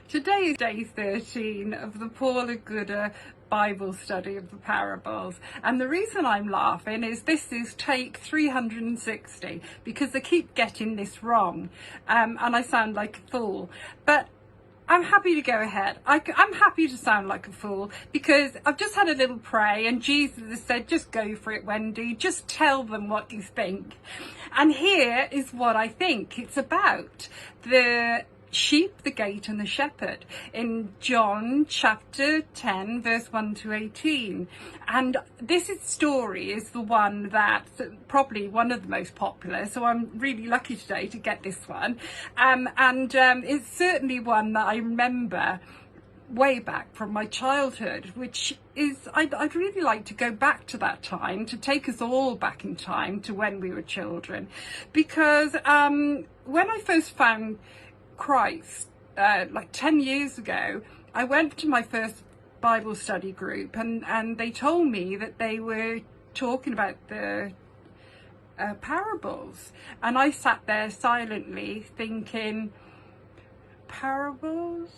Today is day 13 of the Paula Gooder Bible study of the parables, and the reason I'm laughing is this is take 360 because they keep getting this wrong, and I sound like a fool, but I'm happy to go ahead. I'm happy to sound like a fool because I've just had a little pray and Jesus has said, just go for it, Wendy. Just tell them what you think. And here is what I think it's about. The sheep, the gate and the shepherd in John chapter 10 verse 1 to 18. And this story is the one that's probably one of the most popular, so I'm really lucky today to get this one, and it's certainly one that I remember way back from my childhood, which is I'd really like to go back to that time, to take us all back in time to when we were children, because when I first found Christ like 10 years ago, I went to my first Bible study group and they told me that they were talking about the parables, and I sat there silently thinking, parables,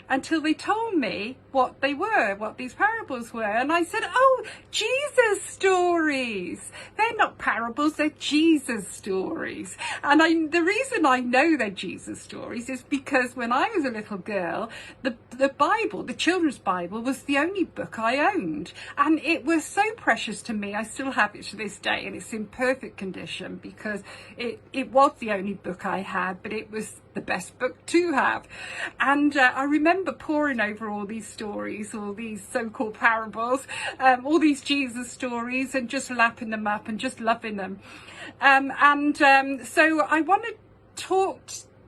until they told me what they were, what these parables were. And I said, oh, Jesus stories. They're not parables, they're Jesus stories. And the reason I know they're Jesus stories is because when I was a little girl, the Bible, the children's Bible, was the only book I owned. And it was so precious to me. I still have it to this day, and it's in perfect condition because it was the only book I had, but it was the best book to have. And I remember poring over all these stories, all these so-called parables, all these Jesus stories, and just lapping them up and just loving them. So I want to talk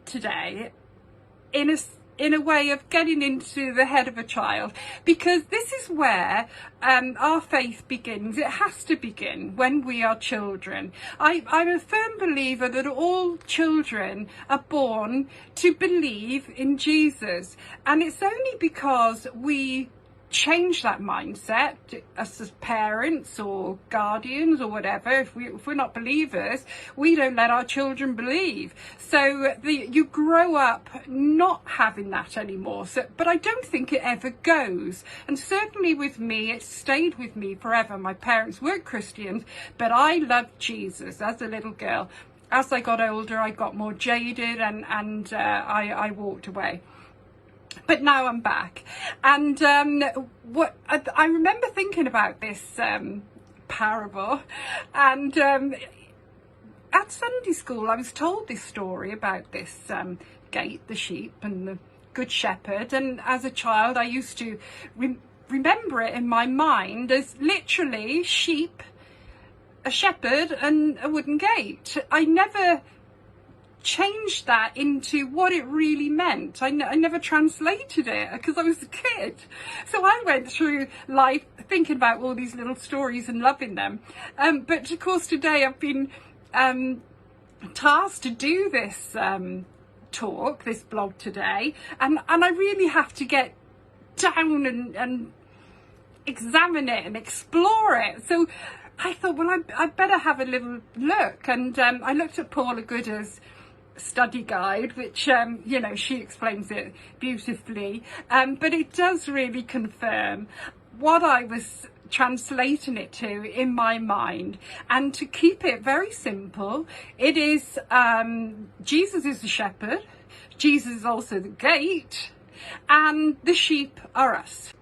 today in a way of getting into the head of a child, because this is where our faith begins. It has to begin when we are children. I'm a firm believer that all children are born to believe in Jesus, and it's only because we change that mindset as parents or guardians or whatever. If we're not believers, we don't let our children believe, so you grow up not having that anymore. But I don't think it ever goes, and certainly with me it stayed with me forever. My parents weren't Christians, but I loved Jesus as a little girl. As I got older, I got more jaded and I walked away. But now I'm back, and what I remember thinking about this parable, and at Sunday school I was told this story about this gate, the sheep and the good shepherd, and as a child I used to remember it in my mind as literally sheep, a shepherd and a wooden gate. I never changed that into what it really meant. I never translated it because I was a kid. So I went through life thinking about all these little stories and loving them. But of course today I've been tasked to do this talk, this blog today, and I really have to get down and examine it and explore it. So I thought, well, I better have a little look, and I looked at Paula Gooder's study guide, which she explains it beautifully, but it does really confirm what I was translating it to in my mind. And to keep it very simple, it is Jesus is the shepherd, Jesus is also the gate, and the sheep are us.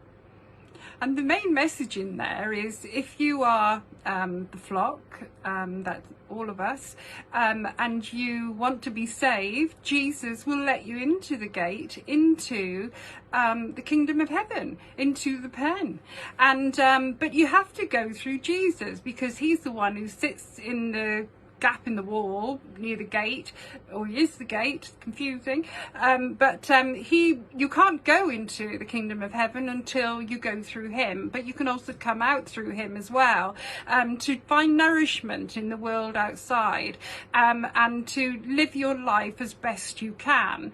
And the main message in there is, if you are the flock, that's all of us, and you want to be saved, Jesus will let you into the gate, into the kingdom of heaven, into the pen. And but you have to go through Jesus, because he's the one who sits in the gap in the wall near the gate, or he is the gate, confusing, but you can't go into the kingdom of heaven until you go through him, but you can also come out through him as well, to find nourishment in the world outside, and to live your life as best you can.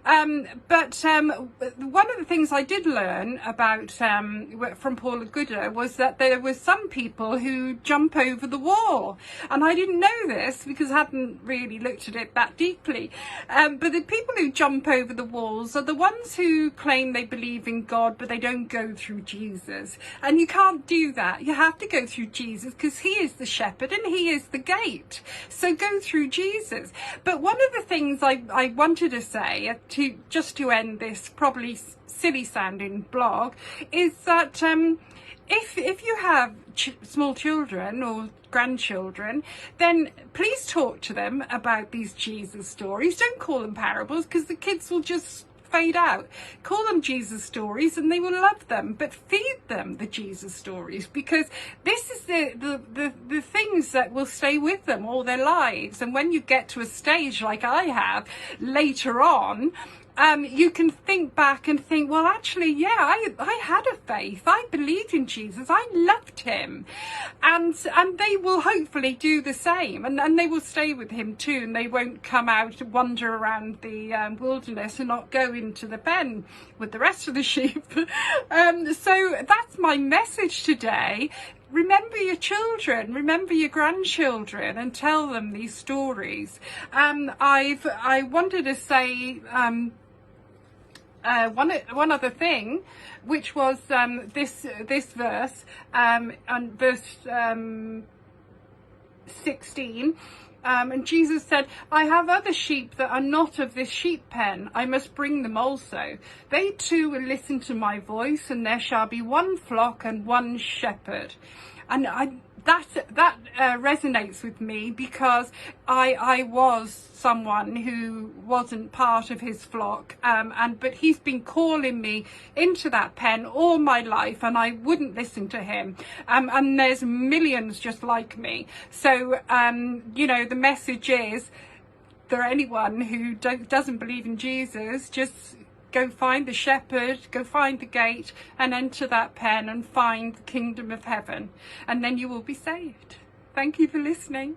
But one of the things I did learn about from Paula Gooder was that there were some people who jump over the wall, and I didn't know this because I hadn't really looked at it that deeply. But the people who jump over the walls are the ones who claim they believe in God, but they don't go through Jesus. And you can't do that. You have to go through Jesus because he is the shepherd and he is the gate. So go through Jesus. But one of the things I wanted to say to end this probably silly sounding blog is that if you have small children or grandchildren, then please talk to them about these Jesus stories. Don't call them parables because the kids will just fade out. Call them Jesus stories and they will love them, but feed them the Jesus stories, because this is the things that will stay with them all their lives. And when you get to a stage like I have later on, you can think back and think, well, actually, yeah, I had a faith. I believed in Jesus. I loved him. And they will hopefully do the same. And they will stay with him too. And they won't come out and wander around the wilderness and not go into the pen with the rest of the sheep. So that's my message today. Remember your children, remember your grandchildren, and tell them these stories. I wanted to say one other thing, which was this verse, on verse 16. And Jesus said, I have other sheep that are not of this sheep pen. I must bring them also. They too will listen to my voice, and there shall be one flock and one shepherd. And that resonates with me, because I was someone who wasn't part of his flock, but he's been calling me into that pen all my life, and I wouldn't listen to him, and there's millions just like me. So the message is, for anyone who doesn't believe in Jesus, just go find the shepherd, go find the gate, and enter that pen and find the kingdom of heaven, and then you will be saved. Thank you for listening.